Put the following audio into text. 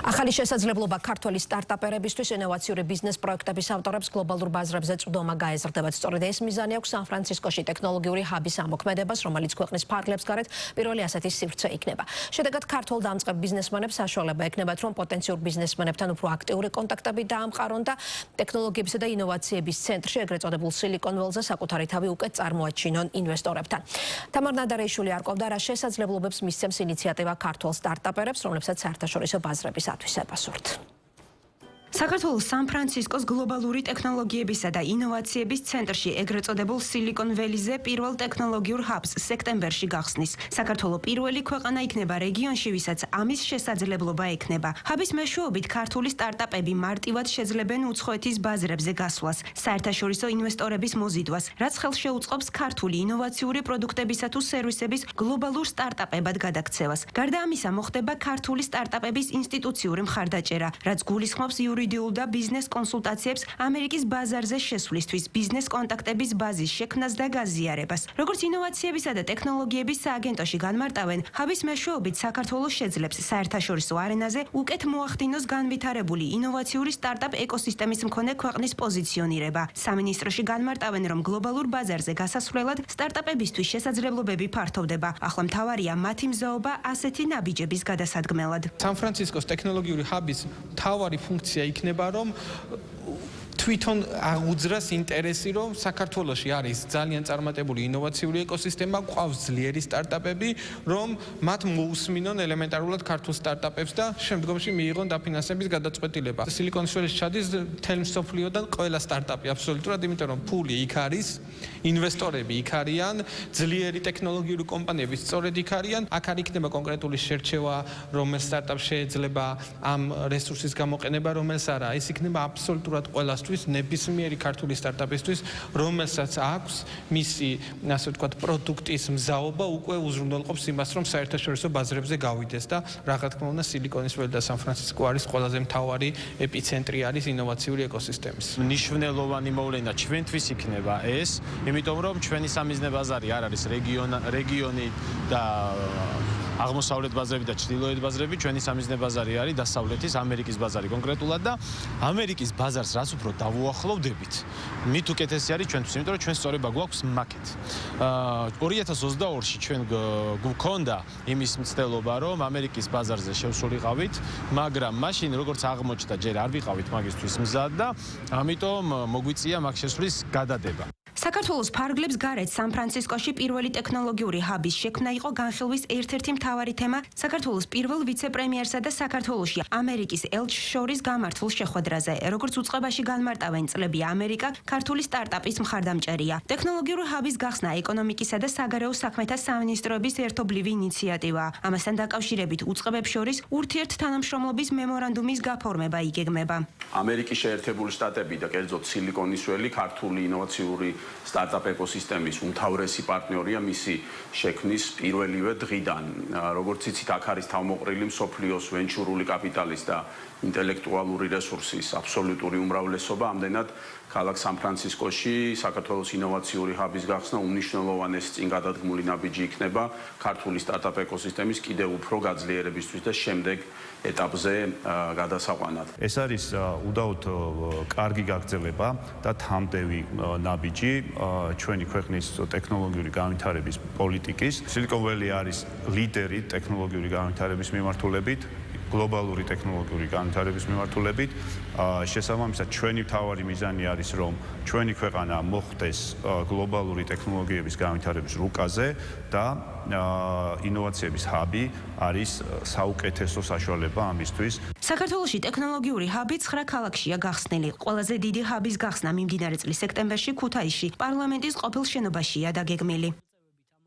ახალი შესაძლებლობა ქართველი სტარტაპერებისთვის ინოვაციური ბიზნეს პროექტების ავტორებს გლობალურ ბაზრებზე წვდომა გაეზრდებათ. სწორედ ეს მიზანი აქვს სან-ფრანცისკოში ტექნოლოგიური ჰაბის ამოქმედებას, რომელიც ქვეყნის ფარგლებს გარეთ პირველი ასეთი სივრცე იქნება. შედეგად ქართულ დამწყებ ბიზნესმენებს საშუალება ექნებათ, რომ პოტენციურ ბიზნესმენებთან უფრო აქტიური კონტაქტები დაამყარონ და ტექნოლოგიებისა და ინოვაციების ცენტრში, ეგრეთ წოდებულ სილიკონ ველზე საკუთარი თავი უკეთ წარმოაჩინონ ინვესტორებთან. თამარ ნადარეიშვილი არკვევდა, რა შესაძლებლობებს მისცემს ინიციატივა ქართულ სტარტაპერებს, რომლებსაც საერთაშორისო ბაზრების ათვისებასურთ. საქართველოს სან-ფრანცისკოს გლობალური ტექნოლოგიებისა და ინოვაციების ცენტრში, ეგრეთ წოდებულ სილიკონ ველიზე პირველ ტექნოლოგიურ ჰაბს სექტემბერში გახსნის. საქართველოს პირველი ქვეყანა იქნება რეგიონში, ვისაც ამის შესაძლებლობა ექნება. ჰაბის მეშვეობით ქართული სტარტაპები მარტივად შეძლებენ უცხოეთის ბაზრებზე გასვლას, საერთაშორისო ინვესტორების მოზიდვას, რაც ხელს შეუწყობს ქართული ინოვაციური პროდუქტებისა თუ სერვისების გლობალურ სტარტაპებად გადაქცევას. გარდა ამისა, მოხდება ქართული სტარტაპების ინსტიტუციური მხარდაჭერა, რაც გულისხმობს იურიდიულ და ბიზნეს კონსულტაციებს ამერიკის ბაზარზე შესვლისთვის, ბიზნეს კონტაქტების ბაზის შექმნას და გაზიარებას. როგორც ინოვაციებისა და ტექნოლოგიების სააგენტოში განმარტავენ, ჰაბის მეშვეობით საქართველოს შეძლებს საერთაშორისო არენაზე უკეთ მოახდინოს განვითარებული ინოვაციური სტარტაპ ეკოსისტემის მქონე ქვეყნის პოზიციონირება. სამინისტროში განმარტავენ, რომ გლობალურ ბაზარზე გასასვლელად სტარტაპებისთვის შესაძლებლობები ფართოვდება. ახლა მთავარია მათი მზაობა ასეთი ნაბიჯების გადასადგმელად. სან-ფრანცისკოს ტექნოლოგიური ჰაბის მთავარი ფუნქცია იქნება, რომ თვითონ აღუძრას ინტერესი, რომ საქართველოში არის ძალიან წარმატებული ინოვაციური ეკოსისტემა, ყავს ძლიერი სტარტაპები, რომ მათ მოусმინონ ელემენტარულად ქართულ სტარტაპებს და შემდგომში მიიღონ დაფინანსების გადაწყვეტილება. სილიკონის ველში ჩადის მთელ მსოფლიოდან ყველა სტარტაპი აბსოლუტურად, იმიტომ რომ ფული იქ არის, ინვესტორები იქ არიან, ძლიერი ტექნოლოგიური კომპანიები სწორედ იქ არიან. აქ არ იქნება კონკრეტული შერჩევა, რომელ სტარტაპს შეიძლება ამ რესურსის გამოყენება, რომელს არა. ეს იქნება აბსოლუტურად ყველასთვის, ნებისმიერი ქართული სტარტაპისთვის, რომელსაც აქვს მისი, ასე ვთქვათ, პროდუქტის მზაობა უკვე უზრუნველყოფს იმას, რომ საერთაშორისო ბაზრებზე გავიდეს და რა თქმა უნდა, სილიკონის ველი და სან-ფრანცისკო არის ყველაზე მთავარი ეპიცენტრი არის ინოვაციური ეკოსისტემის. მნიშვნელოვანი მოვლენა ჩვენთვის იქნება ეს, იმიტომ რომ ჩვენი სამიზნე ბაზარი არ არის რეგიონი და აღმოსავლეთ ბაზრები და ჩრდილოეთ ბაზრები, ჩვენი სამიზნე ბაზარი არის დასავლეთის ამერიკის ბაზარი კონკრეტულად და ამერიკის ბაზარს რაც უფრო დავუახლოვდებით, მით უკეთესი არის ჩვენთვის, იმიტომ რომ ჩვენ სწორება გვაქვს მაკეთ. 2022-ში ჩვენ გვქონდა იმის მცდელობა, რომ ამერიკის ბაზარზე შევსულიყავით, მაგრამ მაშინ როგორც აღმოჩნდა, ჯერ არ ვიყავით მაგისთვის მზად და ამიტომ მოგვიწია მაგ შესვლის გადადება. საქართველოს ფარგლებს გარეთ სან-ფრანცისკოში პირველი ტექნოლოგიური ჰაბის შექმნა იყო განხილვის ერთ-ერთი მთავარი თემა საქართველოს პირველ ვიცე-პრემიერსა და საქართველოში ამერიკის ელჩს შორის გამართულ შეხვედრაზე. როგორც უწყებაში განმარტავენ, წლები ამერიკა ქართული სტარტაპის მხარდამჭერია. ტექნოლოგიური ჰაბის გახსნა ეკონომიკისა და საგარეო საქმეთა სამინისტროების ერთობლივი ინიციატივაა. ამასთან დაკავშირებით უწყებებს შორის ურთიერთთანამშრომლობის მემორანდუმის გაფორმება იგეგმება. ამერიკის შეერთებული შტატები და კერძოდ სილიკონის ველი ქართული ინოვაციური სტარტაპ ეკოსისტემის უმთავრესი პარტნიორია მისი შექმნის პირველივე დღიდან. როგორც იცით, აქ არის თავმოყრილი მსოფლიოს ვენჩურული კაპიტალის და ინტელექტუალური რესურსის აბსოლუტური უმრავლესობა. ამდენად, ქალაქ სან-ფრანცისკოში საქართველოს ინოვაციური ჰაბის გახსნა უმნიშვნელოვანესი წინგადადგმული ნაბიჯი იქნება ქართული სტარტაპ ეკოსისტემის კიდევ უფრო გაძლიერებისთვის და შემდეგ ეტაპზე გადასაყვანად. ეს არის უდაოდ კარგი გაგრძელება და თამდევი ნაბიჯი ჩვენი ქვეყნის ტექნოლოგიური განვითარების პოლიტიკის. სილიკონ ველი არის ლიდერი ტექნოლოგიური განვითარების მიმართულებით, გლობალური ტექნოლოგიური განვითარების მიმართულებით. შესაბამისად, ჩვენი მთავარი მიზანი არის, რომ ჩვენი ქვეყანა მოხვდეს გლობალური ტექნოლოგიების განვითარების რუკაზე და ინოვაციების ჰაბი არის საუკეთესო საშუალება ამისთვის. საქართველოში ტექნოლოგიური ჰაბი 9 ქალაქშია გახსნილი. ყველაზე დიდი ჰაბის გახსნა მიმდინარე წლის სექტემბერში ქუთაისში პარლამენტის ყოფილ შენობაშია დაგეგმილი.